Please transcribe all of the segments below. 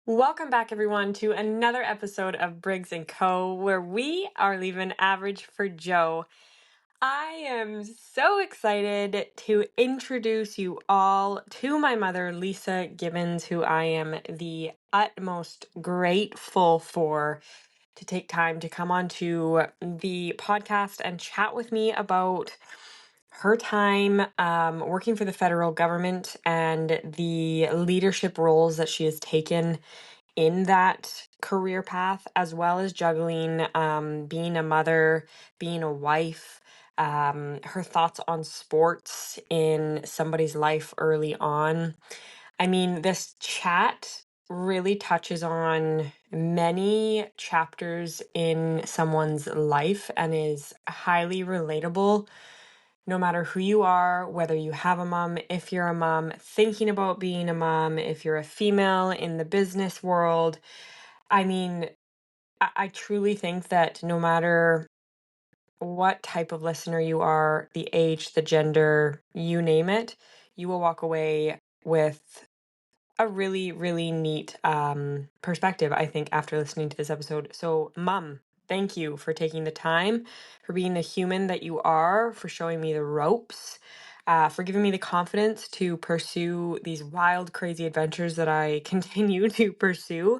Welcome back, everyone, to another episode of Briggs & Co., where we are leaving average for Joe. I am so excited to introduce you all to my mother, Lisa Gibbins, who I am the utmost grateful for to take time to come onto the podcast and chat with me about her time working for the federal government and the leadership roles that she has taken in that career path, as well as juggling being a mother, being a wife, her thoughts on sports in somebody's life early on. I mean, this chat really touches on many chapters in someone's life and is highly relatable no matter who you are, whether you have a mom, if you're a mom thinking about being a mom, if you're a female in the business world. I mean, I truly think that no matter what type of listener you are, the age, the gender, you name it, you will walk away with a really, really neat perspective, I think, after listening to this episode. So, Mom, thank you for taking the time, for being the human that you are, for showing me the ropes, for giving me the confidence to pursue these wild, crazy adventures that I continue to pursue.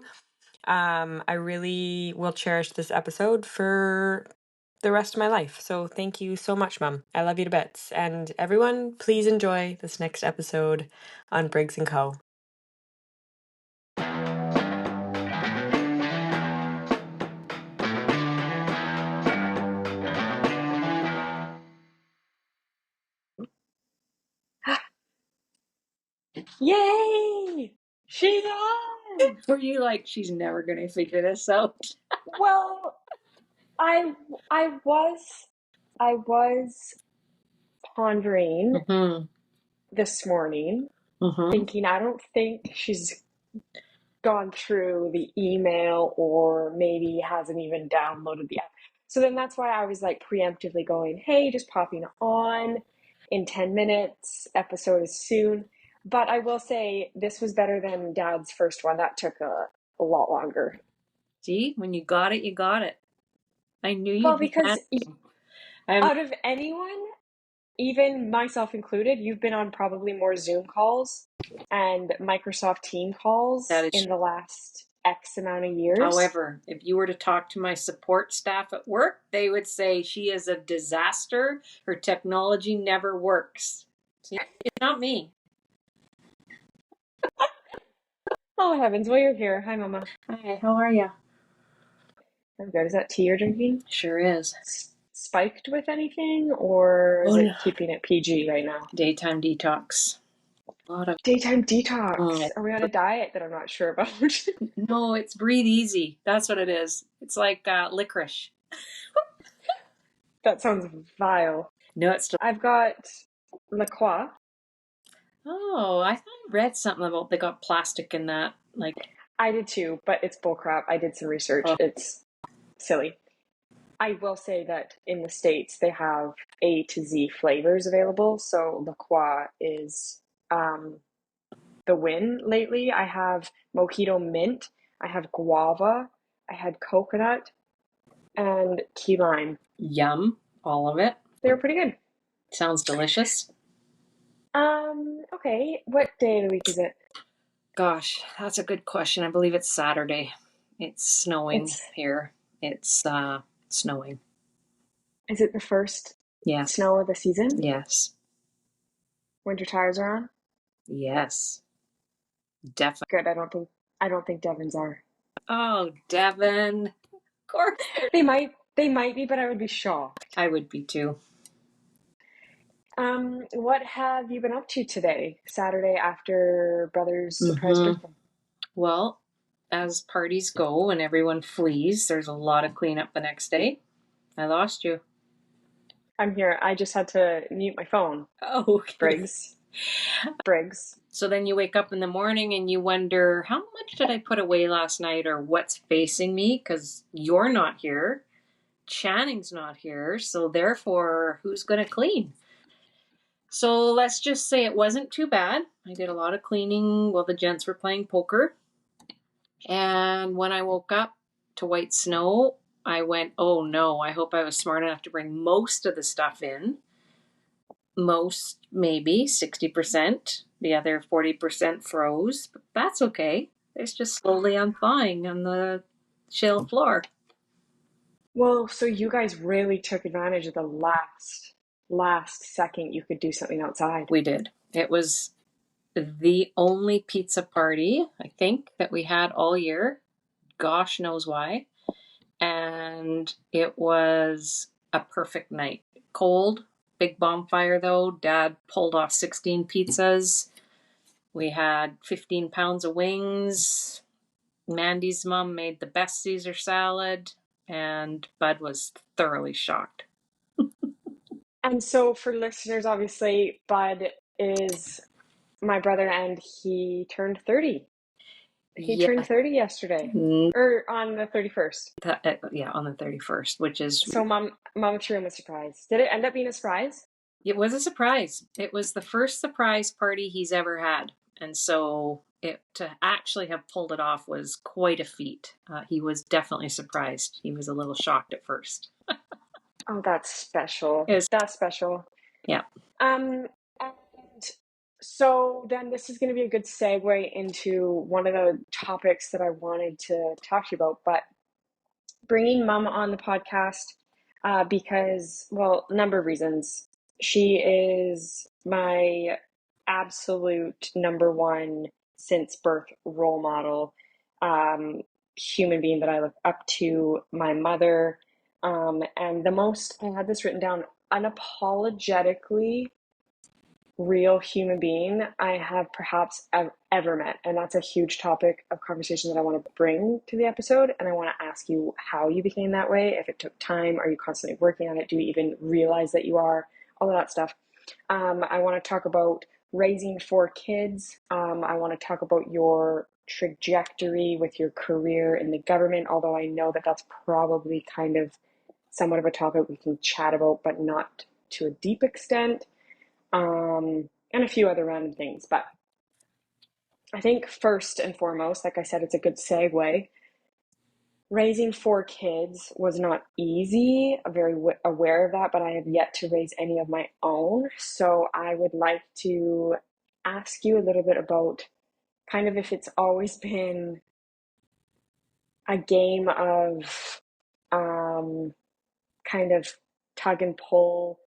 I really will cherish this episode for the rest of my life. So thank you so much, Mom. I love you to bits. And everyone, please enjoy this next episode on Briggs & Co. Yay! She's on! Were you like, she's never going to figure this out? Well, I was pondering this morning, thinking I don't think she's gone through the email or maybe hasn't even downloaded the app. So then that's why I was like preemptively going, hey, just popping on in 10 minutes. Episode is soon. But I will say this was better than Dad's first one. That took a lot longer. See, when you got it, you got it. I knew you'd Well, be because I'm out of anyone, even myself included, you've been on probably more Zoom calls and Microsoft Team calls That is in the last X amount of years. However, if you were to talk to my support staff at work, they would say she is a disaster. Her technology never works. See, it's not me. Oh heavens, well, you're here. Hi, Mama. Hi, how are you? I'm good. Is that tea you're drinking? Sure is. Spiked with anything, or is it keeping it PG right now? Daytime detox. A lot of Daytime detox. Are we on a diet that I'm not sure about? No, it's breathe easy. That's what it is. It's like licorice. That sounds vile. No, it's still. I've got La Croix. Oh, I thought I read something about they got plastic in that. Like, I did too, but it's bullcrap. I did some research. Oh. It's silly. I will say that in the States, they have A to Z flavors available. So La Croix is the win lately. I have mojito mint. I have guava. I had coconut and key lime. Yum, all of it. They were pretty good. Sounds delicious. Okay. What day of the week is it? Gosh, that's a good question. I believe it's Saturday. It's snowing here. It's snowing. Is it the first Yes. snow of the season? Yes. Winter tires are on? Yes. Definitely. Good. I don't think Devon's are. Oh, Devon. Of course. They might be, but I would be shocked. I would be too. What have you been up to today? Saturday after Brother's surprise birthday? Well, as parties go and everyone flees, there's a lot of cleanup the next day. I lost you. I'm here. I just had to mute my phone. Oh, okay. Briggs. So then you wake up in the morning and you wonder, how much did I put away last night, or what's facing me? Because you're not here. Channing's not here. So therefore, who's going to clean? So let's just say it wasn't too bad. I did a lot of cleaning while the gents were playing poker. And when I woke up to white snow, I went, oh no, I hope I was smart enough to bring most of the stuff in. Most, maybe 60%. The other 40% froze, but that's okay. It's just slowly unthawing on the shale floor. Well, so you guys really took advantage of the last second you could do something outside. We did. It was the only pizza party, I think, that we had all year. Gosh knows why. And it was a perfect night. Cold, big bonfire though. Dad pulled off 16 pizzas. We had 15 pounds of wings. Mandy's mom made the best Caesar salad, and Bud was thoroughly shocked. And so for listeners, obviously, Bud is my brother and he turned 30. He turned Yeah, 30 yesterday or on the 31st. yeah, on the 31st, which is, So mom threw him a surprise. Did it end up being a surprise? it was a surprise. It was the first surprise party he's ever had. And so to actually have pulled it off was quite a feat. He was definitely surprised. He was a little shocked at first. Oh, that's special. It was, That's special. yeah. And so then this is going to be a good segue into one of the topics that I wanted to talk to you about, but bringing mom on the podcast because, well, a number of reasons. She is my absolute number one since birth role model, human being that I look up to, my mother, and the most, I had this written down, unapologetically real human being I have perhaps ever met. And that's a huge topic of conversation that I want to bring to the episode. And I want to ask you how you became that way, if it took time, are you constantly working on it? Do you even realize that you are? All of that stuff. I want to talk about raising 4 kids. I want to talk about your trajectory with your career in the government, although I know that that's probably kind of somewhat of a topic we can chat about, but not to a deep extent, and a few other random things. But I think first and foremost, like I said, it's a good segue. Raising 4 kids was not easy. I'm very aware of that, but I have yet to raise any of my own. So I would like to ask you a little bit about kind of if it's always been a game of kind of tug and pull,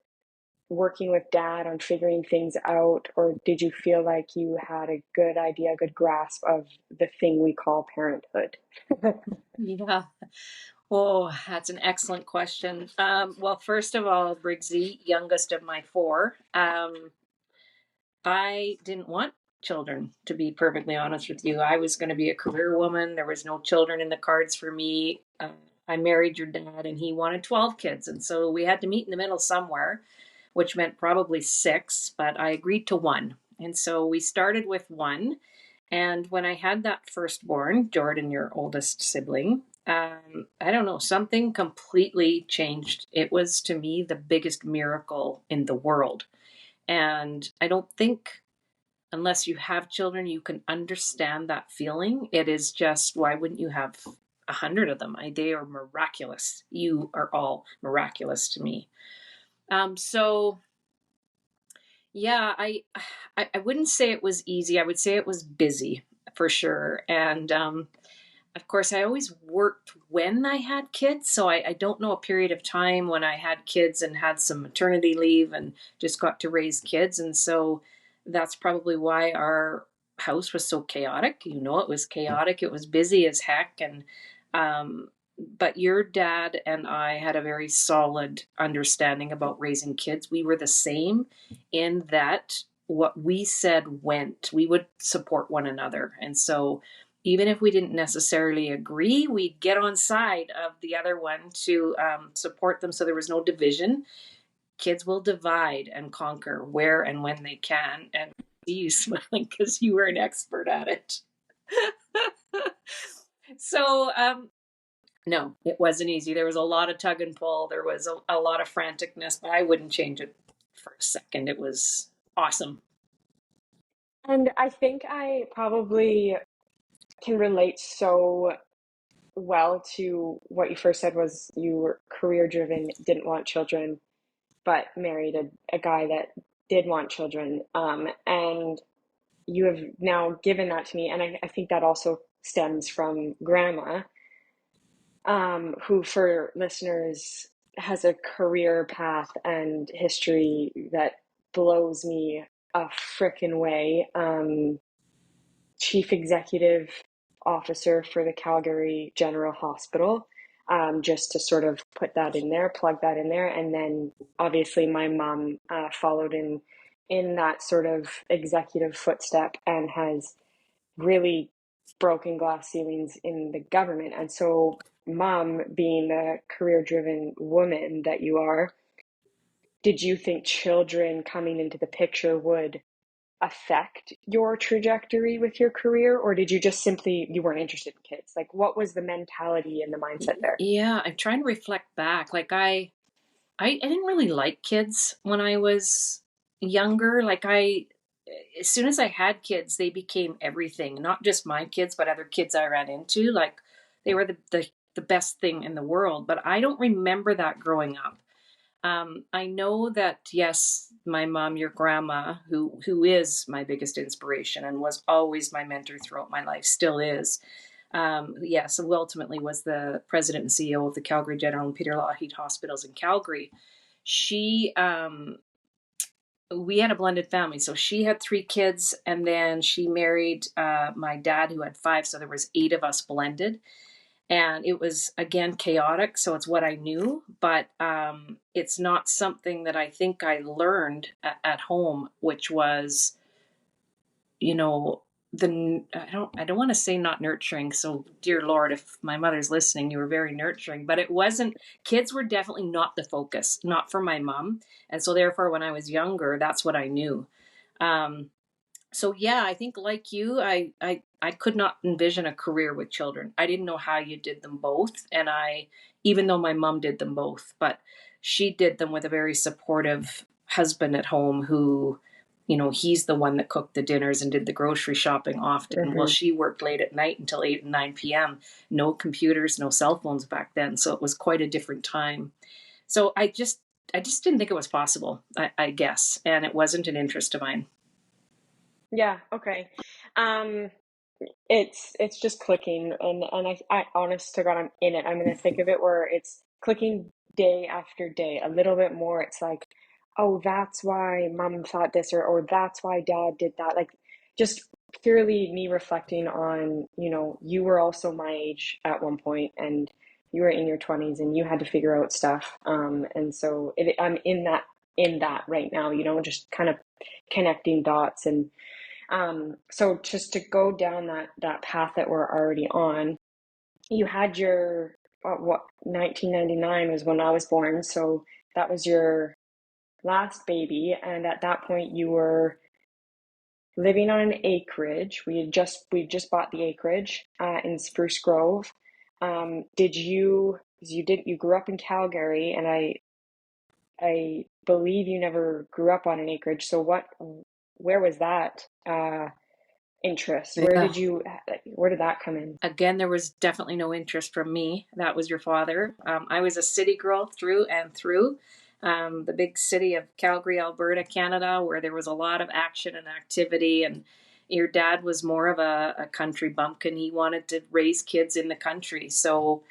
working with dad on figuring things out, or did you feel like you had a good idea, a good grasp of the thing we call parenthood? Yeah. Oh, that's an excellent question. Well, first of all, Briggsy, youngest of my four, I didn't want children, to be perfectly honest with you. I was going to be a career woman. There was no children in the cards for me. I married your dad, and he wanted 12 kids. And so we had to meet in the middle somewhere, which meant probably 6, but I agreed to 1. And so we started with 1. And when I had that firstborn, Jordan, your oldest sibling, I don't know, something completely changed. It was to me the biggest miracle in the world. And I don't think, unless you have children, you can understand that feeling. It is just, why wouldn't you have 100 of them? They are miraculous. You are all miraculous to me. So yeah, I wouldn't say it was easy. I would say it was busy for sure. And of course, I always worked when I had kids. So I don't know a period of time when I had kids and had some maternity leave and just got to raise kids. And so that's probably why our house was so chaotic. You know, it was chaotic, it was busy as heck. And, but your dad and I had a very solid understanding about raising kids. We were the same in that what we said went. We would support one another. And so even if we didn't necessarily agree, we'd get on side of the other one to support them so there was no division. Kids will divide and conquer where and when they can. And you smiling because you were an expert at it. So, no, it wasn't easy. There was a lot of tug and pull. There was a lot of franticness, but I wouldn't change it for a second. It was awesome. And I think I probably can relate so well to what you first said was you were career driven, didn't want children, but married a guy that did want children. And you have now given that to me. And I think that also stems from grandma, who, for listeners, has a career path and history that blows me a frickin' way. Chief executive officer for the Calgary General Hospital, just to sort of put that in there, plug that in there. And then obviously my mom followed in that sort of executive footstep and has really broken glass ceilings in the government. And so mom, being the career-driven woman that you are, did you think children coming into the picture would affect your trajectory with your career, or did you just simply you weren't interested in kids? Like, what was the mentality and the mindset there? Yeah, I'm trying to reflect back. Like I didn't really like kids when I was younger. As soon as I had kids, they became everything. Not just my kids, but other kids I ran into. Like they were the best thing in the world. But I don't remember that growing up. I know that yes, my mom, your grandma, who is my biggest inspiration and was always my mentor throughout my life, still is. Yes, who ultimately was the president and CEO of the Calgary General and Peter Lougheed Hospitals in Calgary. She, we had a blended family, so she had 3 kids, and then she married my dad, who had 5. So there was 8 of us blended, and it was again chaotic. So it's what I knew, but it's not something that I think I learned at home, which was, you know, I don't want to say not nurturing. So dear Lord, if my mother's listening, you were very nurturing, but it wasn't. Kids were definitely not the focus, not for my mom, and so therefore, when I was younger, that's what I knew. Um, so yeah, I think like you, I could not envision a career with children. I didn't know how you did them both, and I even though my mom did them both, but she did them with a very supportive husband at home who, he's the one that cooked the dinners and did the grocery shopping often. Well, Mm-hmm. she worked late at night until 8 and 9 p.m. No computers, no cell phones back then, so it was quite a different time. So I just didn't think it was possible, I guess, and it wasn't an interest of mine. Yeah, okay. Um, it's just clicking, and I honest to God, I'm in it. I'm in the thick of it where it's clicking day after day, a little bit more. It's like, oh, that's why mom thought this, or that's why dad did that. Like, just purely me reflecting on, you were also my age at one point, and you were in your 20s, and you had to figure out stuff. And so I'm in that right now, just kind of connecting dots. And so just to go down that path that we're already on, you had your what 1999 was when I was born, so that was your last baby, and at that point you were living on an acreage. We just bought the acreage in Spruce Grove. Did you grew up in Calgary, and I believe you never grew up on an acreage. So where was that interest? Yeah. Where did that come in? Again, there was definitely no interest from me. That was your father. I was a city girl through and through. The big city of Calgary, Alberta, Canada, where there was a lot of action and activity. And your dad was more of a country bumpkin. He wanted to raise kids in the country. So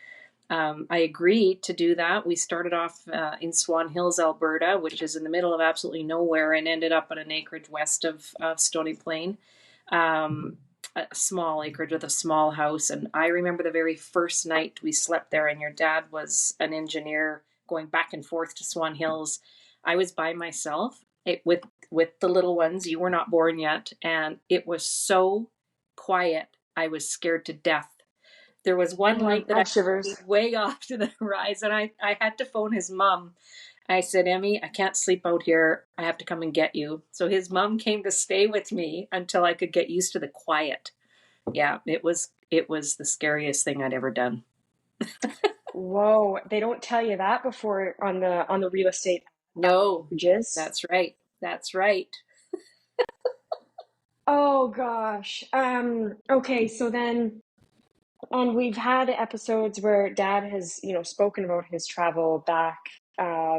I agreed to do that. We started off in Swan Hills, Alberta, which is in the middle of absolutely nowhere, and ended up on an acreage west of Stony Plain. Um, a small acreage with a small house. And I remember the very first night we slept there, and your dad was an engineer going back and forth to Swan Hills. I was by myself with the little ones. You were not born yet, and it was so quiet. I was scared to death. There was one light I that I have could shivers. see way off to the horizon. I had to phone his mom. I said, Emmy, I can't sleep out here. I have to come and get you. So his mom came to stay with me until I could get used to the quiet. Yeah, it was the scariest thing I'd ever done. Whoa, they don't tell you that before on the real estate No, pages. that's right. That's right. Oh gosh. Okay, so then, and we've had episodes where Dad has, spoken about his travel back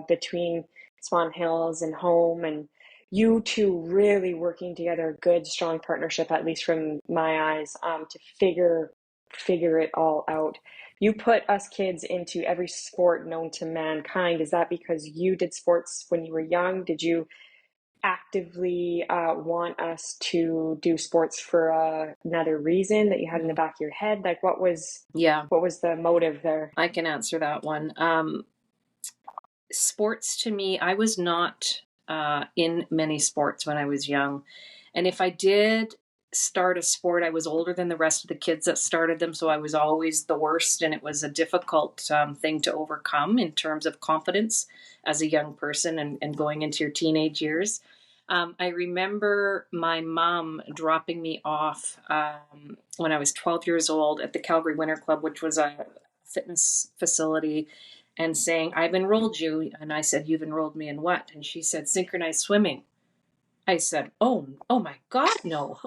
between Swan Hills and home, and you two really working together, good, strong partnership, at least from my eyes, to figure it all out. You put us kids into every sport known to mankind. Is that because you did sports when you were young? Did you actively want us to do sports for another reason that you had in the back of your head? Like, Yeah, what was the motive there? I can answer that one. Sports to me, I was not in many sports when I was young. And if I did start a sport, I was older than the rest of the kids that started them. So I was always the worst. And it was a difficult thing to overcome in terms of confidence as a young person and going into your teenage years. I remember my mom dropping me off when I was 12 years old at the Calgary Winter Club, which was a fitness facility, and saying, I've enrolled you. And I said, you've enrolled me in what? And she said, synchronized swimming. I said, oh my God, no.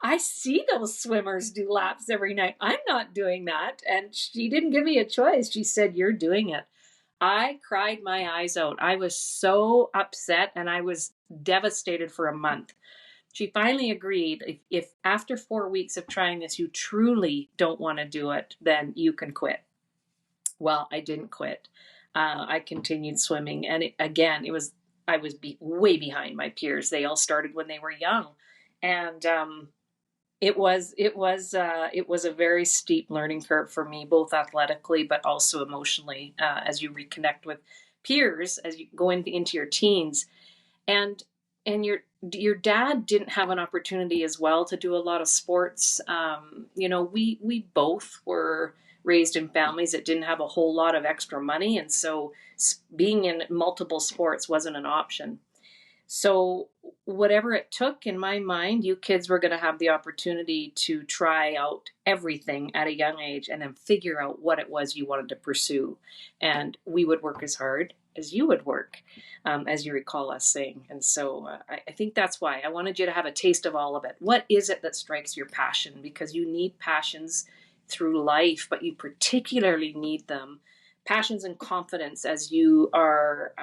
I see those swimmers do laps every night. I'm not doing that. And she didn't give me a choice. She said, you're doing it. I cried my eyes out. I was so upset and I was devastated for a month. She finally agreed, if after 4 weeks of trying this, you truly don't want to do it, then you can quit. Well, I didn't quit. I continued swimming, and I was way behind my peers. They all started when they were young, and it was a very steep learning curve for me, both athletically but also emotionally, as you reconnect with peers as you go into your teens, and your dad didn't have an opportunity as well to do a lot of sports. We both were raised in families that didn't have a whole lot of extra money, and so being in multiple sports wasn't an option. So whatever it took, in my mind, you kids were going to have the opportunity to try out everything at a young age and then figure out what it was you wanted to pursue. And we would work as hard as you would work, as you recall us saying. And so I think that's why I wanted you to have a taste of all of it. What is it that strikes your passion? Because you need passions through life, but you particularly need them, passions and confidence, as you are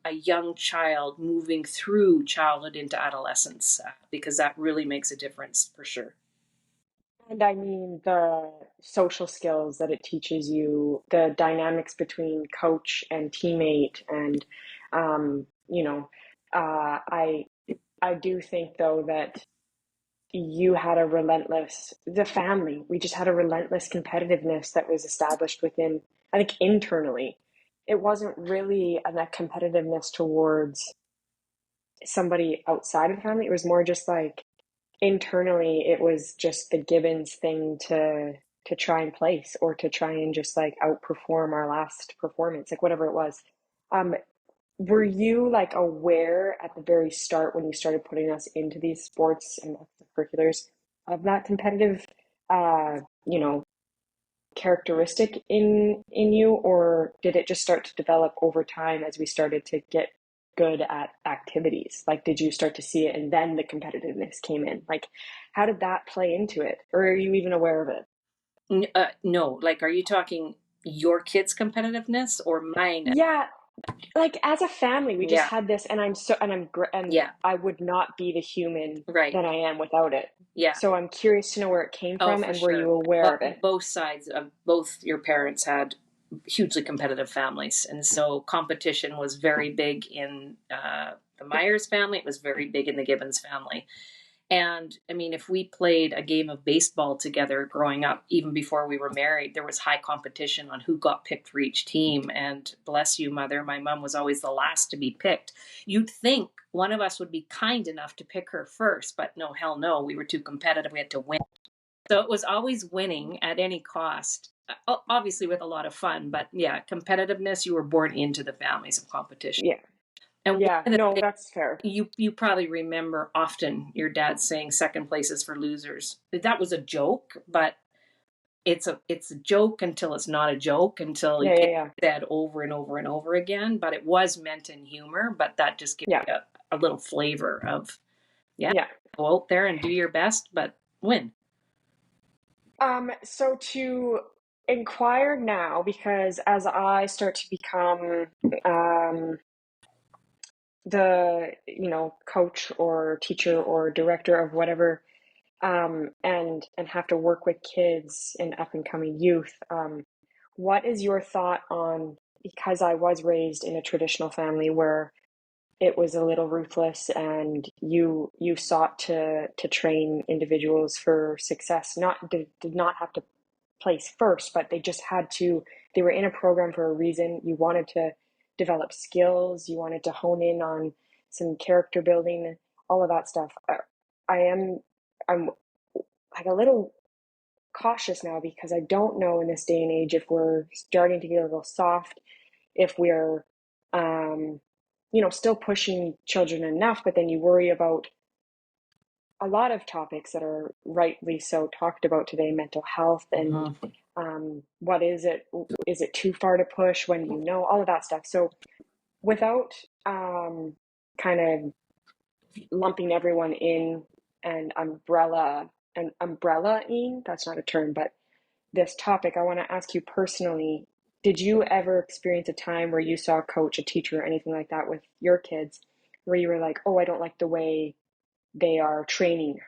a young child moving through childhood into adolescence, because that really makes a difference for sure. And I mean, the social skills that it teaches you, the dynamics between coach and teammate, and um, you know, I do think though that you had the family, we just had a relentless competitiveness that was established within, I think, internally. It wasn't really a competitiveness towards somebody outside of the family. It was more just like internally, it was just the Gibbins thing to try and place, or to try and just like outperform our last performance, like whatever it was. Um, were you like aware at the very start when you started putting us into these sports and extracurriculars of that competitive, uh, you know, characteristic in you, or did it just start to develop over time as we started to get good at activities? Like, did you start to see it and then the competitiveness came in? Like, how did that play into it, or are you even aware of it? No, like, are you talking your kids' competitiveness or mine? Yeah, like as a family, we just Yeah, had this, and and yeah, I would not be the human right. that I am without it. Yeah. So I'm curious to know where it came Oh, from for and were you sure. aware of it? Both sides of both your parents had hugely competitive families, and so competition was very big in the Myers family. It was very big in the Gibbons family. And I mean, if we played a game of baseball together growing up, even before we were married, there was high competition on who got picked for each team. And bless you, mother, my mom was always the last to be picked. You'd think one of us would be kind enough to pick her first, but no, hell no. We were too competitive. We had to win. So it was always winning at any cost. Obviously, with a lot of fun, but yeah, competitiveness. You were born into the families of competition. Yeah. And one Yeah. of the No, things that's fair. you probably remember often your dad saying second place is for losers. That was a joke, but it's a joke until it's not a joke, until Yeah, it yeah, gets yeah. said over and over and over again. But it was meant in humor, but that just gives Yeah. you a little flavor of Yeah, Yeah. go out there and do your best, but win. So to inquire now, because as I start to become the, coach or teacher or director of whatever, and have to work with kids and up and coming youth, what is your thought on, because I was raised in a traditional family where it was a little ruthless, and you sought to train individuals for success, not did not have to place first, but they just had to, they were in a program for a reason. You wanted to develop skills, you wanted to hone in on some character building, all of that stuff. I'm like a little cautious now, because I don't know in this day and age if we're starting to get a little soft, if we're still pushing children enough, but then you worry about a lot of topics that are rightly so talked about today, mental health, and what is it? Is it too far to push? When do you know? All of that stuff. So without kind of lumping everyone in and umbrella-ing, that's not a term, but this topic, I want to ask you personally, did you ever experience a time where you saw a coach, a teacher, or anything like that with your kids, where you were like, oh, I don't like the way they are training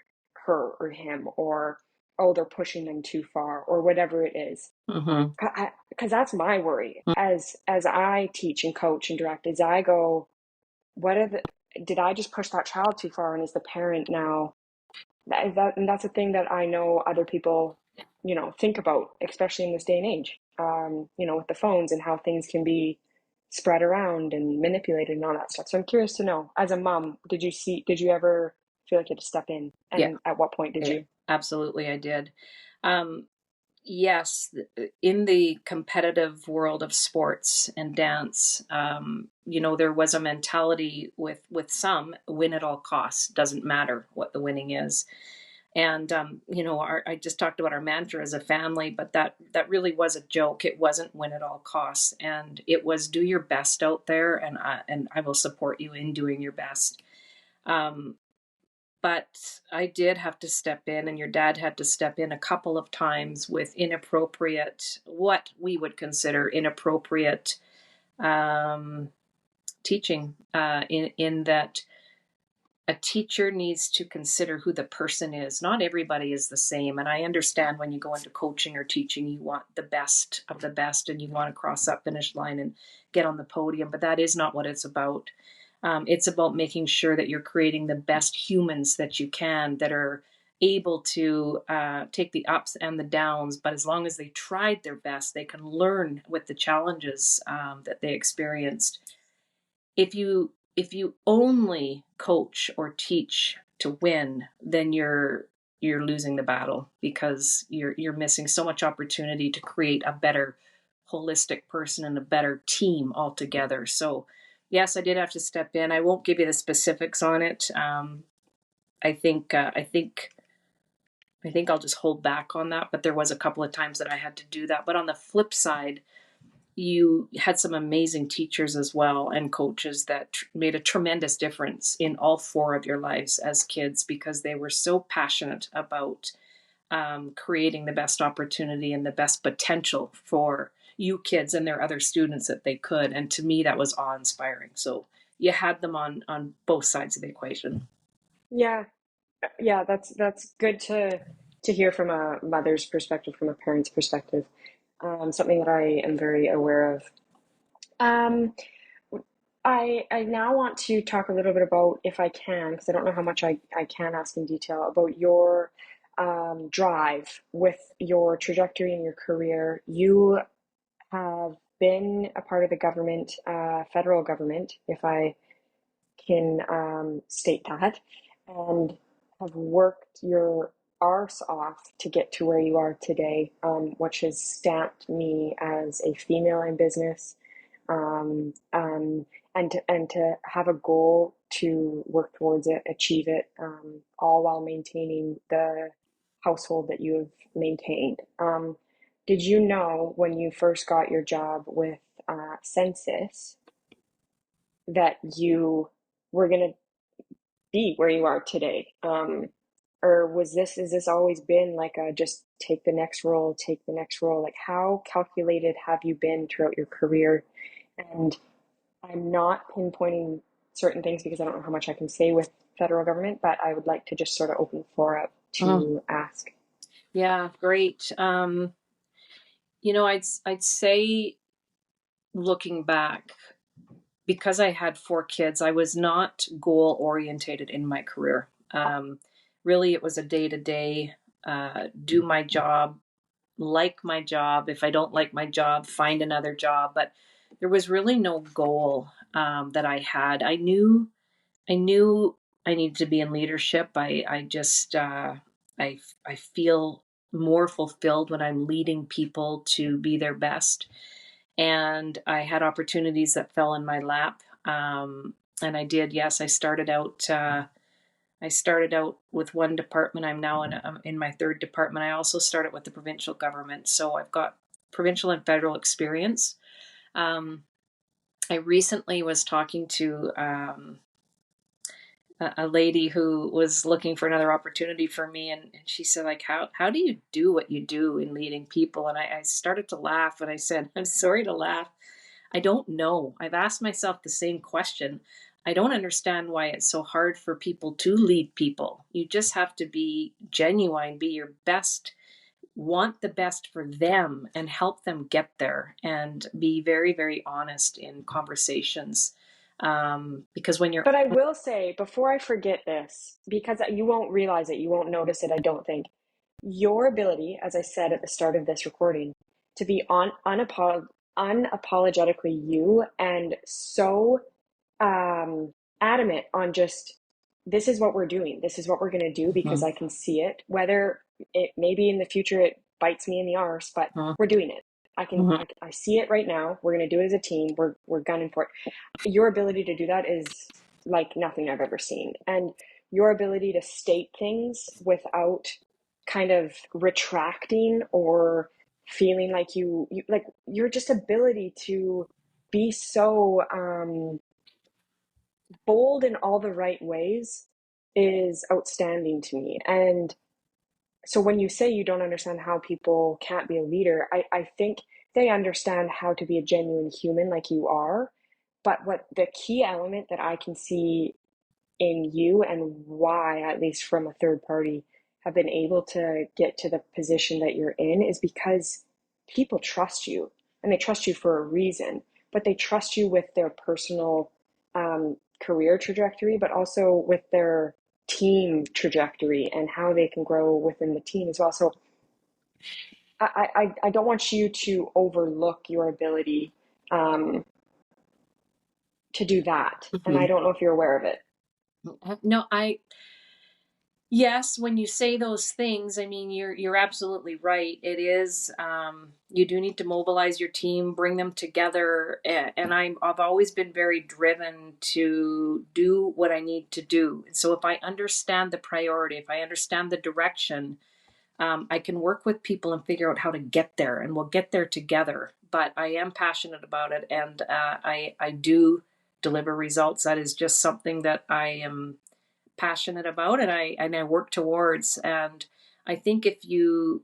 her or him, or oh, they're pushing them too far, or whatever it is? Because that's my worry as I teach and coach and direct, is I go, did I just push that child too far, and is the parent now and that's a thing that I know other people, think about, especially in this day and age, with the phones and how things can be spread around and manipulated and all that stuff. So I'm curious to know, as a mom, did you ever feel like you had to step in? Yeah, And at what point did you? absolutely, I did. Yes, in the competitive world of sports and dance, there was a mentality with some, win at all costs. Doesn't matter what the winning is. And I just talked about our mantra as a family, but that really was a joke. It wasn't win at all costs, and it was do your best out there, and I will support you in doing your best. But I did have to step in, and your dad had to step in a couple of times with inappropriate, what we would consider inappropriate teaching. In that a teacher needs to consider who the person is. Not everybody is the same. And I understand when you go into coaching or teaching, you want the best of the best and you want to cross that finish line and get on the podium, but that is not what it's about. It's about making sure that you're creating the best humans that you can, that are able to take the ups and the downs, but as long as they tried their best, they can learn with the challenges that they experienced. If you only coach or teach to win, then you're losing the battle, because you're missing so much opportunity to create a better holistic person and a better team altogether. So yes, I did have to step in. I won't give you the specifics on it. I think I'll just hold back on that, but there was a couple of times that I had to do that. But on the flip side, you had some amazing teachers as well, and coaches that made a tremendous difference in all four of your lives as kids, because they were so passionate about creating the best opportunity and the best potential for you kids and their other students that they could. And to me, that was awe-inspiring. So you had them on both sides of the equation. Yeah, yeah, that's good to hear from a mother's perspective, from a parent's perspective. Something that I am very aware of. Um, I now want to talk a little bit about, if I can, because I don't know how much I can ask in detail, about your drive with your trajectory in your career. You have been a part of the government, federal government, if I can state that, and have worked your arse off to get to where you are today, which has stamped me as a female in business, um, um, and to have a goal to work towards it, achieve it, all while maintaining the household that you have maintained. Did you know when you first got your job with Census that you were going to be where you are today? Or is this always been like a just take the next role, take the next role? Like, how calculated have you been throughout your career? And I'm not pinpointing certain things because I don't know how much I can say with federal government, but I would like to just sort of open the floor up Mm. to ask. Yeah, great. I'd say, looking back, because I had 4 kids, I was not goal orientated in my career. Really, it was a day to day, do my job, like my job. If I don't like my job, find another job. But there was really no goal that I had. I knew I needed to be in leadership. I feel more fulfilled when I'm leading people to be their best. And I had opportunities that fell in my lap. And I did. Yes, I started out. I started out with one department. I'm now in my third department. I also started with the provincial government, so I've got provincial and federal experience. Um, I recently was talking to a lady who was looking for another opportunity for me, and she said, like, how do you do what you do in leading people? And I started to laugh, and I said, I'm sorry to laugh. I don't know. I've asked myself the same question. I don't understand why it's so hard for people to lead people. You just have to be genuine, be your best, want the best for them, and help them get there, and be very, very honest in conversations. Because when you're, But I will say, before I forget this, because you won't realize it, you won't notice it, I don't think. Your ability, as I said at the start of this recording, to be unapologetically you and so adamant on just this is what we're doing, this is what we're going to do because I can see it, whether it maybe in the future it bites me in the arse, but we're doing it. I see it right now. We're going to do it as a team. We're gunning for it. Your ability to do that is like nothing I've ever seen. And your ability to state things without kind of retracting or feeling like you like your just ability to be so bold in all the right ways is outstanding to me. And so when you say you don't understand how people can't be a leader, I think they understand how to be a genuine human like you are. But what the key element that I can see in you and why, at least from a third party, have been able to get to the position that you're in is because people trust you, and they trust you for a reason, but they trust you with their personal career trajectory, but also with their team trajectory and how they can grow within the team as well. So I don't want you to overlook your ability to do that. And I don't know if you're aware of it. No, yes, when you say those things, I mean, you're absolutely right. It is, you do need to mobilize your team, bring them together, and I've always been very driven to do what I need to do. So if I understand the priority, if I understand the direction, I can work with people and figure out how to get there, and we'll get there together. But I am passionate about it, and I do deliver results. That is just something that I am passionate about, and I work towards. And I think if you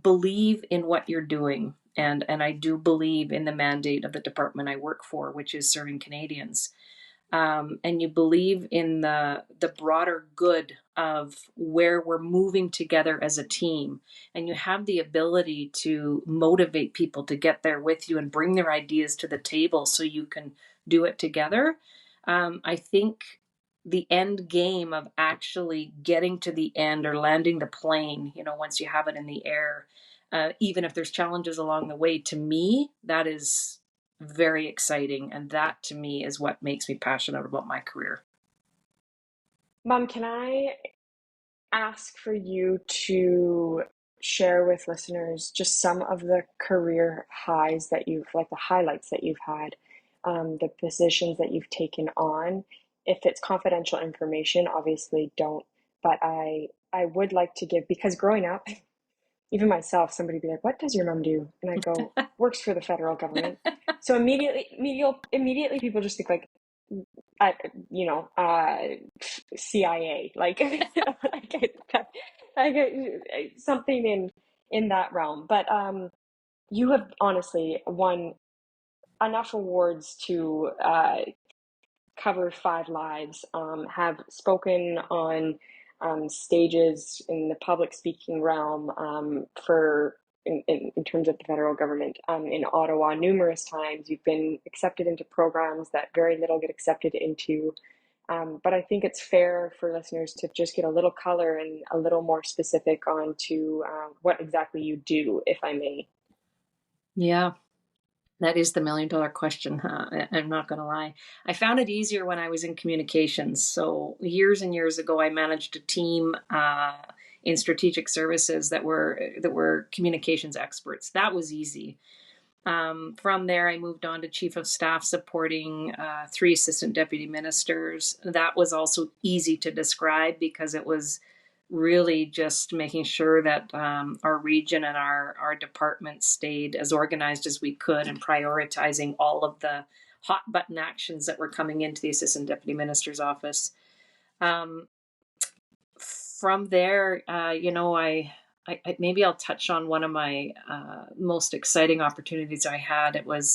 believe in what you're doing, and I do believe in the mandate of the department I work for, which is serving Canadians, and you believe in the broader good of where we're moving together as a team, and you have the ability to motivate people to get there with you and bring their ideas to the table so you can do it together. I think the end game of actually getting to the end or landing the plane, once you have it in the air, even if there's challenges along the way, to me, that is very exciting. And that to me is what makes me passionate about my career. Mom, can I ask for you to share with listeners just some of the career highs that like the highlights that you've had, the positions that you've taken on? If it's confidential information, obviously don't. But I would like to give, because growing up, even myself, somebody would be like, "What does your mom do?" And I go, "Works for the federal government." So immediately people just think like, CIA, like, something in that realm. But you have honestly won enough awards to cover 5 lives, have spoken on stages in the public speaking realm, for in terms of the federal government, in Ottawa numerous times. You've been accepted into programs that very little get accepted into. But I think it's fair for listeners to just get a little color and a little more specific on to what exactly you do, if I may. Yeah, that is the $1,000,000 question, huh? I'm not going to lie. I found it easier when I was in communications. So years and years ago, I managed a team in strategic services that were communications experts. That was easy. From there, I moved on to chief of staff, supporting 3 assistant deputy ministers. That was also easy to describe because it was really just making sure that our region and our department stayed as organized as we could, and prioritizing all of the hot button actions that were coming into the assistant deputy minister's office. From there, maybe I'll touch on one of my most exciting opportunities I had. It was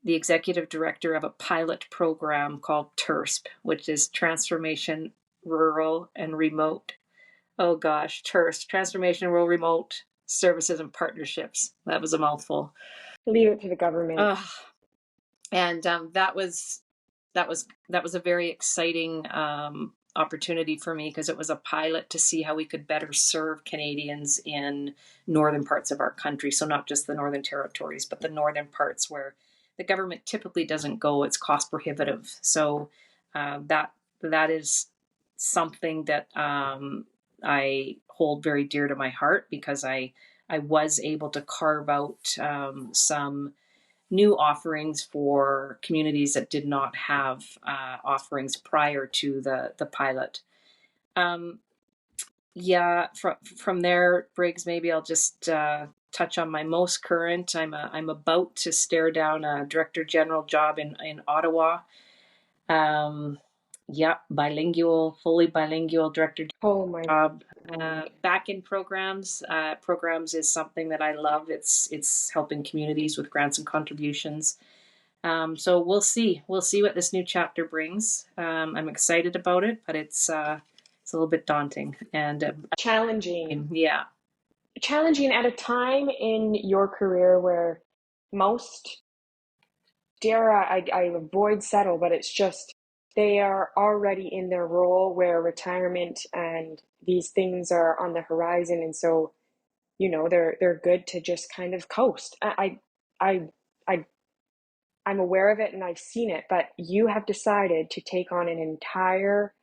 the executive director of a pilot program called TERSP, which is Transformation Rural and Remote. Oh gosh, TERSP, Transformation Rural Remote Services and Partnerships. That was a mouthful. Leave it to the government. And that was a very exciting opportunity for me, because it was a pilot to see how we could better serve Canadians in northern parts of our country. So not just the Northern Territories, but the northern parts where the government typically doesn't go. It's cost prohibitive. So that is something that I hold very dear to my heart, because I was able to carve out some new offerings for communities that did not have offerings prior to the pilot. From there, Briggs, maybe I'll just touch on my most current. I'm about to stare down a director general job in Ottawa. Fully bilingual director job. Back in programs. Programs is something that I love. It's helping communities with grants and contributions. So we'll see what this new chapter brings. I'm excited about it, but it's a little bit daunting and challenging. Yeah. Challenging at a time in your career where most, I avoid settle, but it's just they are already in their role where retirement and these things are on the horizon, and so they're good to just kind of coast. I'm aware of it and I've seen it, but you have decided to take on an entire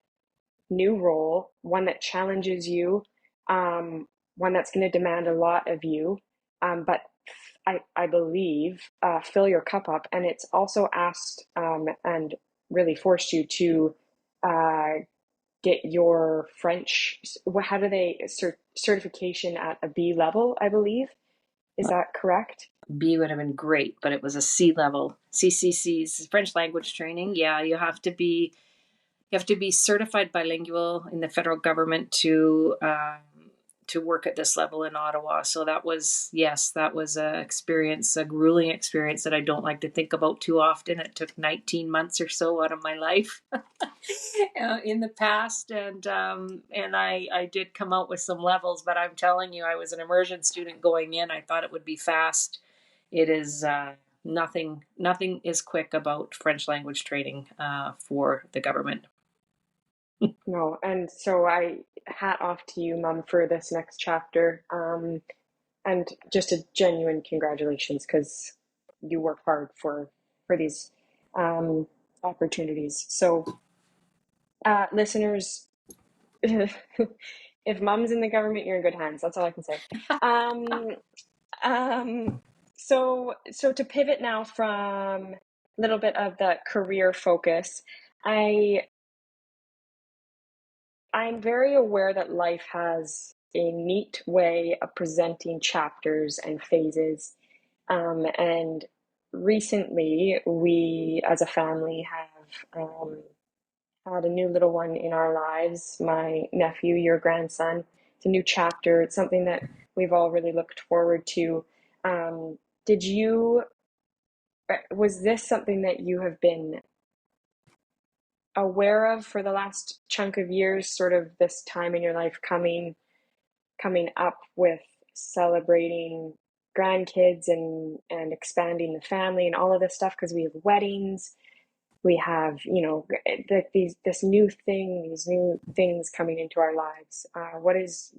new role, one that challenges you, one that's going to demand a lot of you, but I believe fill your cup up, and it's also asked and really forced you to get your French. How do they certification at a B level? I believe. Is that correct? B would have been great, but it was a C level. CCC's French language training. Yeah, you have to be certified bilingual in the federal government to work at this level in Ottawa. So that was a grueling experience that I don't like to think about too often. It took 19 months or so out of my life in the past, and I did come out with some levels, but I'm telling you, I was an immersion student going in. I thought it would be fast. It is nothing is quick about French language training for the government. No, and so I hat off to you, Mum, for this next chapter, and just a genuine congratulations, because you work hard for these opportunities. So, listeners, if Mum's in the government, you're in good hands. That's all I can say. So to pivot now from a little bit of the career focus, I'm very aware that life has a neat way of presenting chapters and phases. And recently, we as a family have had a new little one in our lives, my nephew, your grandson. It's a new chapter. It's something that we've all really looked forward to. Um, did you, was this something that you have been aware of for the last chunk of years, sort of this time in your life coming up with celebrating grandkids and expanding the family and all of this stuff? Because we have weddings, we have, you know, this new thing, these new things coming into our lives.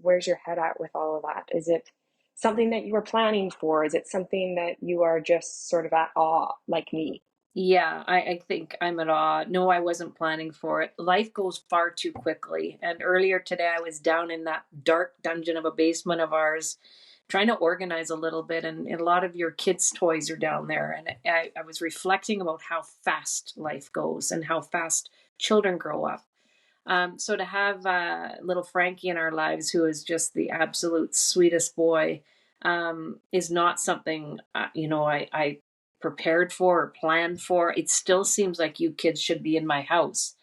Where's your head at with all of that? Is it something that you were planning for? Is it something that you are just sort of at awe, like me? Yeah, I think I'm at awe. No, I wasn't planning for it. Life goes far too quickly. And earlier today, I was down in that dark dungeon of a basement of ours, trying to organize a little bit. And a lot of your kids' toys are down there. And I was reflecting about how fast life goes and how fast children grow up. So to have little Frankie in our lives, who is just the absolute sweetest boy, is not something I prepared for or planned for. It still seems like you kids should be in my house.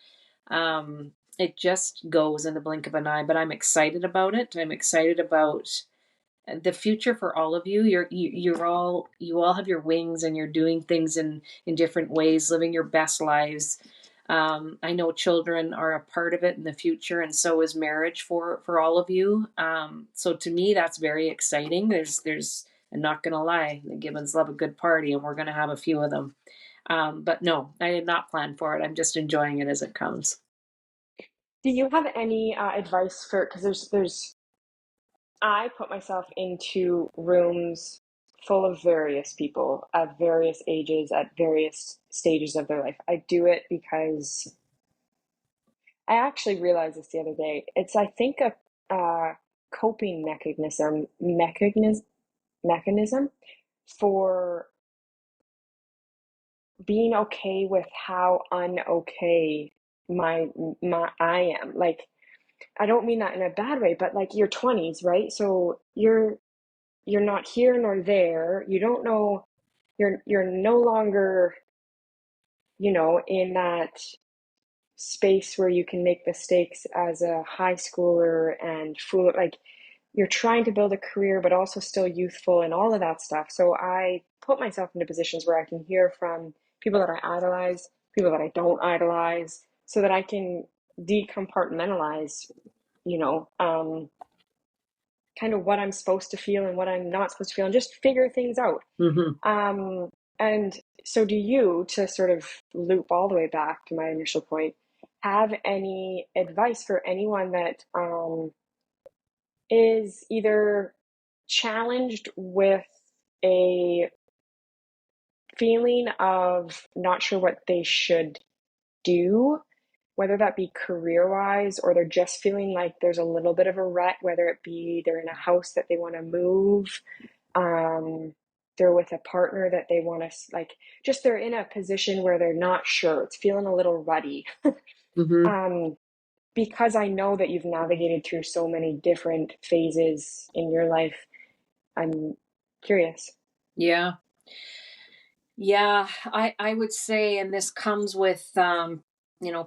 It just goes in the blink of an eye, but I'm excited about it. I'm excited about the future for all of you. You all have your wings and you're doing things in different ways, living your best lives. I know children are a part of it in the future, and so is marriage for all of you. So to me, that's very exciting. There's I'm not gonna lie, the Gibbons love a good party, and we're gonna have a few of them. But no, I did not plan for it. I'm just enjoying it as it comes. Do you have any advice for, because I put myself into rooms full of various people at various ages, at various stages of their life. I do it because I actually realized this the other day. It's, I think, a coping mechanism for being okay with how unokay my I am. Like, I don't mean that in a bad way, but like your 20s, right? So you're not here nor there. You don't know, you're no longer, you know, in that space where you can make mistakes as a high schooler and fool, like you're trying to build a career but also still youthful and all of that stuff. So I put myself into positions where I can hear from people that I idolize, people that I don't idolize, so that I can decompartmentalize, you know, kind of what I'm supposed to feel and what I'm not supposed to feel, and just figure things out. Mm-hmm. And so, do you, to sort of loop all the way back to my initial point, have any advice for anyone that is either challenged with a feeling of not sure what they should do, whether that be career wise, or they're just feeling like there's a little bit of a rut, whether it be they're in a house that they want to move, um, they're with a partner that they want to, like, just they're in a position where they're not sure, it's feeling a little ruddy. Mm-hmm. um, because I know that you've navigated through so many different phases in your life, I'm curious. Yeah. Yeah, I would say, and this comes with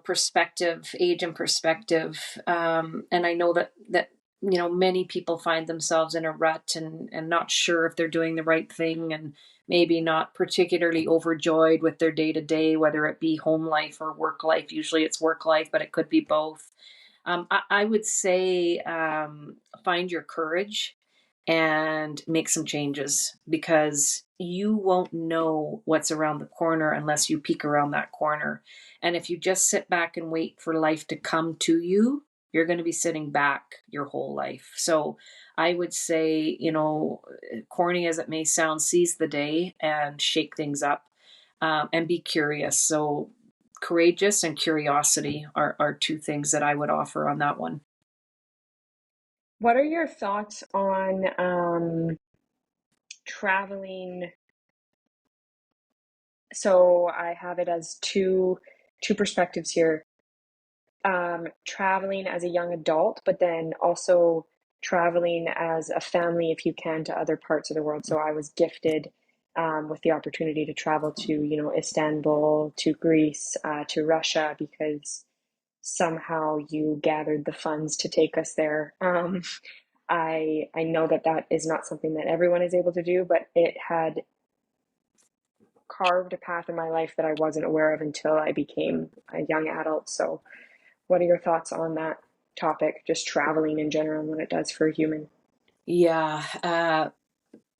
perspective, age and perspective. And I know that many people find themselves in a rut and not sure if they're doing the right thing, and maybe not particularly overjoyed with their day to day, whether it be home life or work life. Usually it's work life, but it could be both. I would say find your courage and make some changes, because you won't know what's around the corner unless you peek around that corner. And if you just sit back and wait for life to come to you, you're going to be sitting back your whole life. So I would say, corny as it may sound, seize the day and shake things up, and be curious. So courageous and curiosity are two things that I would offer on that one. What are your thoughts on traveling? So I have it as two perspectives here. Traveling as a young adult, but then also traveling as a family if you can to other parts of the world. So I was gifted with the opportunity to travel to, Istanbul, to Greece, to Russia, because somehow you gathered the funds to take us there. I know that that is not something that everyone is able to do, but it had carved a path in my life that I wasn't aware of until I became a young adult. So, what are your thoughts on that topic, just traveling in general and what it does for a human? Yeah,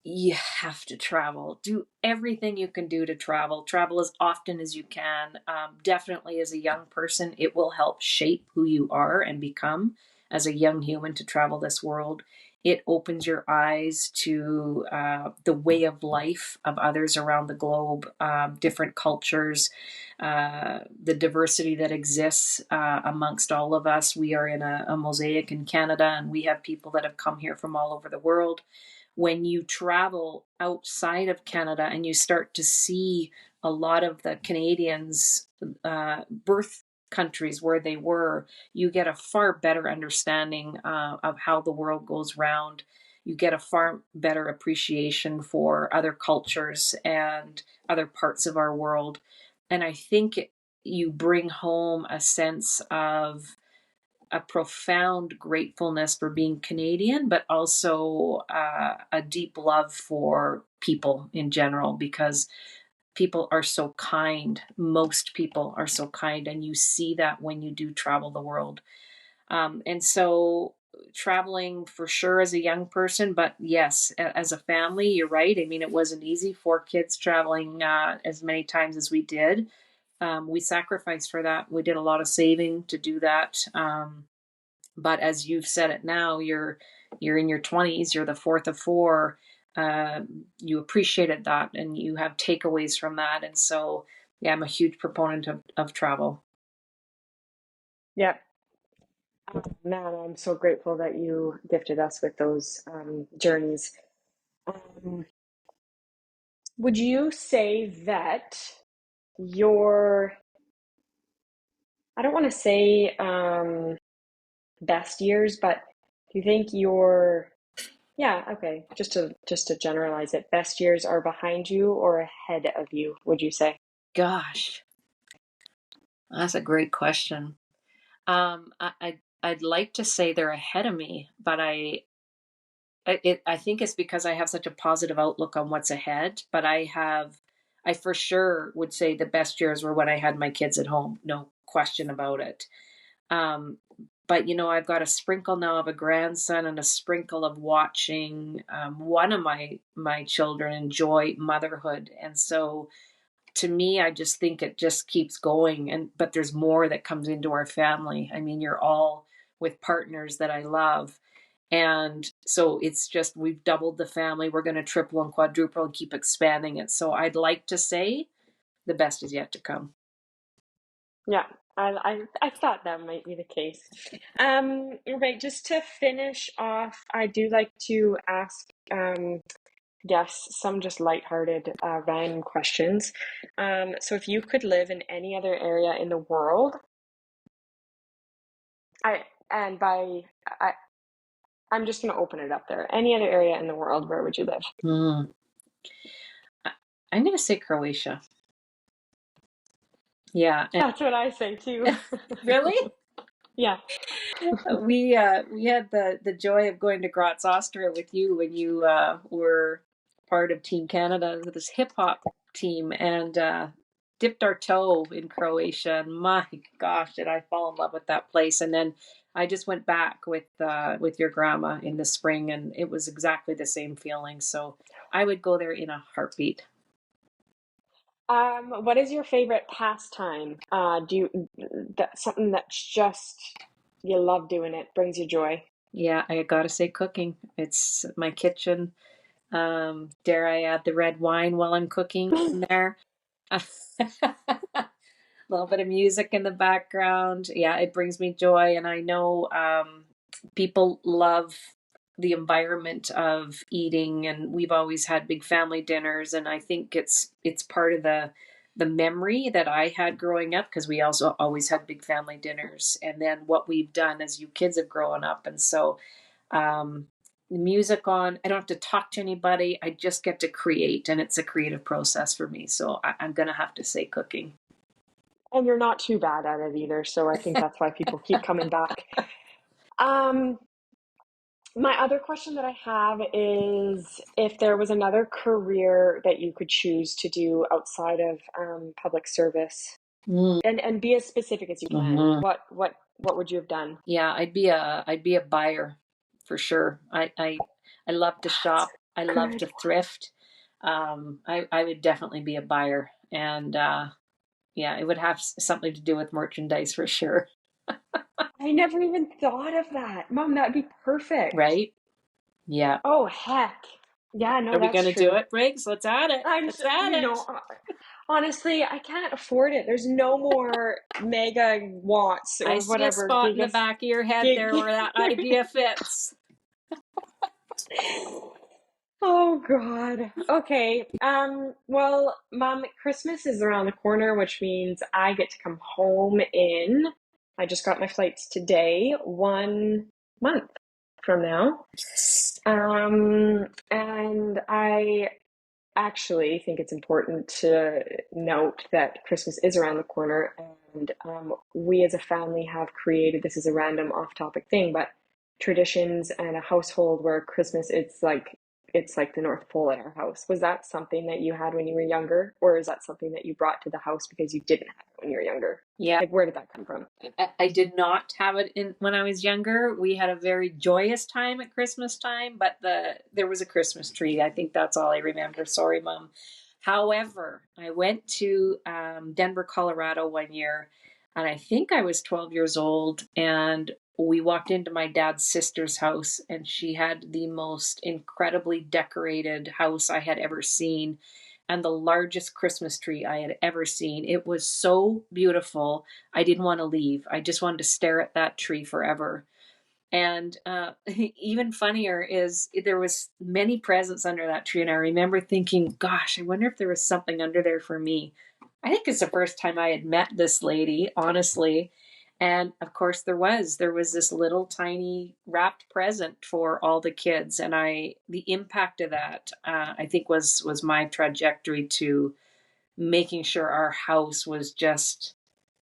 you have to travel. Do everything you can do to travel. Travel as often as you can. Definitely as a young person, it will help shape who you are and become as a young human to travel this world. It opens your eyes to the way of life of others around the globe, different cultures, the diversity that exists amongst all of us. We are in a mosaic in Canada, and we have people that have come here from all over the world. When you travel outside of Canada and you start to see a lot of the Canadians' birth countries where they were, you get a far better understanding of how the world goes round. You get a far better appreciation for other cultures and other parts of our world. And I think you bring home a sense of a profound gratefulness for being Canadian, but also a deep love for people in general, because people are so kind. Most people are so kind, and you see that when you do travel the world. And so, traveling for sure as a young person, but yes, as a family, you're right. I mean, it wasn't easy. 4 kids traveling as many times as we did. We sacrificed for that. We did a lot of saving to do that. But as you've said it now, you're in your 20s, you're the fourth of four. You appreciated that and you have takeaways from that. And so, yeah, I'm a huge proponent of travel. Yeah, man, I'm so grateful that you gifted us with those journeys. Um, would you say that your, I don't want to say best years, but do you think your, yeah, okay, just to generalize it, best years are behind you or ahead of you, would you say? Gosh, that's a great question. I'd like to say they're ahead of me, but I think it's because I have such a positive outlook on what's ahead. But I for sure would say the best years were when I had my kids at home, no question about it. Um, but I've got a sprinkle now of a grandson and a sprinkle of watching one of my children enjoy motherhood, and so to me, I just think it just keeps going. And but there's more that comes into our family. I mean, you're all with partners that I love. And so it's just we've doubled the family. We're going to triple and quadruple and keep expanding it. So I'd like to say the best is yet to come. Yeah, I thought that might be the case. Right, just to finish off, I do like to ask guests some just lighthearted, random questions. So if you could live in any other area in the world, I and by I I'm just gonna open it up there. Any other area in the world, where would you live? Mm. I- I'm going to say Croatia. Yeah. That's what I say too. Really? Yeah. We had the joy of going to Graz, Austria with you when you were part of Team Canada with this hip hop team, and dipped our toe in Croatia. And my gosh, did I fall in love with that place! And then I just went back with your grandma in the spring, and it was exactly the same feeling. So I would go there in a heartbeat. What is your favorite pastime? Do you that something that's just you love doing it, brings you joy? Yeah, I gotta say, cooking. It's my kitchen. Dare I add the red wine while I'm cooking in there? A little bit of music in the background. Yeah, it brings me joy. And I know people love the environment of eating, and we've always had big family dinners. And I think it's part of the memory that I had growing up, because we also always had big family dinners. And then what we've done as you kids have grown up. And so um, music on. I don't have to talk to anybody. I just get to create, and it's a creative process for me. So I'm going to have to say cooking. And you're not too bad at it either, so I think that's why people keep coming back. My other question that I have is if there was another career that you could choose to do outside of public service, and be as specific as you can. Mhm. What would you have done? Yeah, I'd be a buyer for sure. I love to shop. I love Good. to thrift. I would definitely be a buyer, and yeah, it would have something to do with merchandise for sure. I never even thought of that. Mom, that'd be perfect. Right? Yeah. Oh, heck. Yeah, no, Are we that's gonna do true. it, Briggs? Let's add it. I'm, Let's add it. honestly, I can't afford it. There's no more mega wants I or see a whatever. spot in the back of your head there where that idea fits. Oh God. Okay. Well, Mom, Christmas is around the corner, which means I get to come home I just got my flights today, 1 month from now. And I actually think it's important to note that Christmas is around the corner, and we as a family have created, this is a random off-topic thing, but traditions and a household where Christmas it's like the North Pole at our house. Was that something that you had when you were younger, or is that something that you brought to the house because you didn't have it when you were younger? Yeah. Like, where did that come from? I did not have it when I was younger. We had a very joyous time at Christmas time, but there was a Christmas tree. I think that's all I remember. Sorry, Mom. However, I went to Denver, Colorado one year, and I think I was 12 years old, and we walked into my dad's sister's house, and she had the most incredibly decorated house I had ever seen, and the largest Christmas tree I had ever seen. It was so beautiful. I didn't want to leave. I just wanted to stare at that tree forever. And even funnier is there was many presents under that tree, and I remember thinking, "Gosh, I wonder if there was something under there for me." I think it's the first time I had met this lady, honestly. And of course, there was this little tiny wrapped present for all the kids, and the impact of that, I think, was my trajectory to making sure our house was just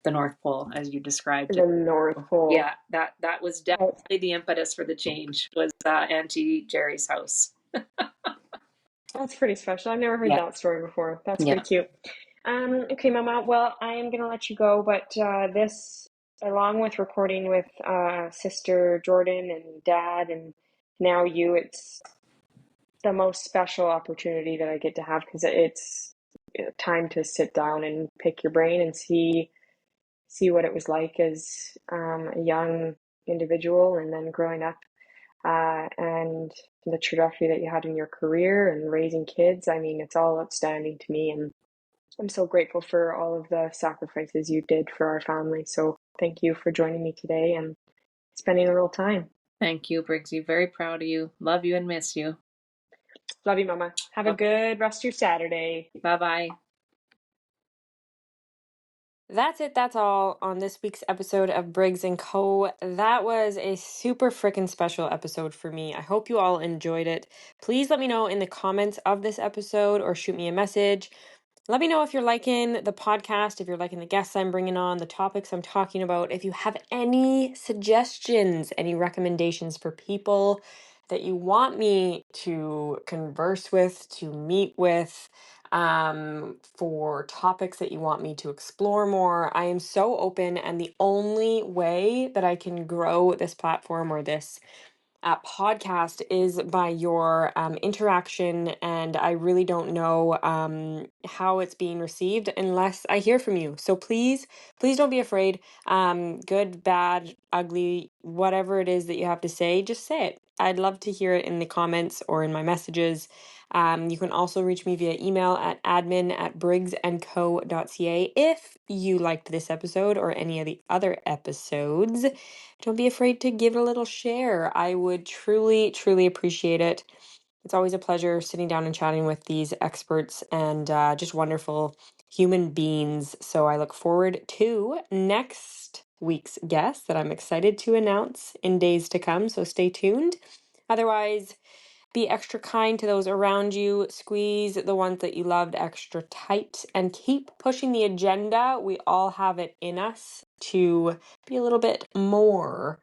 the North Pole, as you described it. The North Pole. Yeah, that was definitely the impetus for the change. Was Auntie Jerry's house. That's pretty special. I've never heard Yeah, that story before. That's yeah. pretty cute. Okay, Mama. Well, I am gonna let you go, but this, along with recording with Sister Jordan and Dad, and now you, it's the most special opportunity that I get to have because it's time to sit down and pick your brain and see what it was like as a young individual and then growing up, and the trajectory that you had in your career and raising kids. I mean, it's all outstanding to me, and I'm so grateful for all of the sacrifices you did for our family. So thank you for joining me today and spending a little time. Thank you, Briggsy. Very proud of you. Love you and miss you. Love you, Mama. Have a good rest of your Saturday. Bye-bye. That's it. That's all on this week's episode of Briggs and Co. That was a super freaking special episode for me. I hope you all enjoyed it. Please let me know in the comments of this episode or shoot me a message. Let me know if you're liking the podcast, if you're liking the guests I'm bringing on, the topics I'm talking about. If you have any suggestions, any recommendations for people that you want me to converse with, to meet with, for topics that you want me to explore more, I am so open. And the only way that I can grow this platform or this podcast is by your interaction, and I really don't know how it's being received unless I hear from you. So please don't be afraid. Good, bad, ugly, whatever it is that you have to say, just say it. I'd love to hear it in the comments or in my messages. You can also reach me via email at admin@briggsandco.ca if you liked this episode or any of the other episodes. Don't be afraid to give it a little share. I would truly, truly appreciate it. It's always a pleasure sitting down and chatting with these experts and just wonderful human beings. So I look forward to next week's guest that I'm excited to announce in days to come. So stay tuned. Otherwise, be extra kind to those around you. Squeeze the ones that you loved extra tight and keep pushing the agenda. We all have it in us to be a little bit more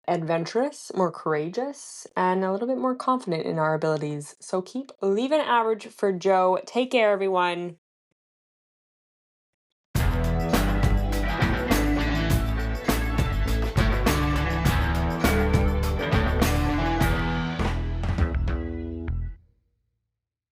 adventurous, more courageous, and a little bit more confident in our abilities. So keep leaving average for Joe. Take care, everyone.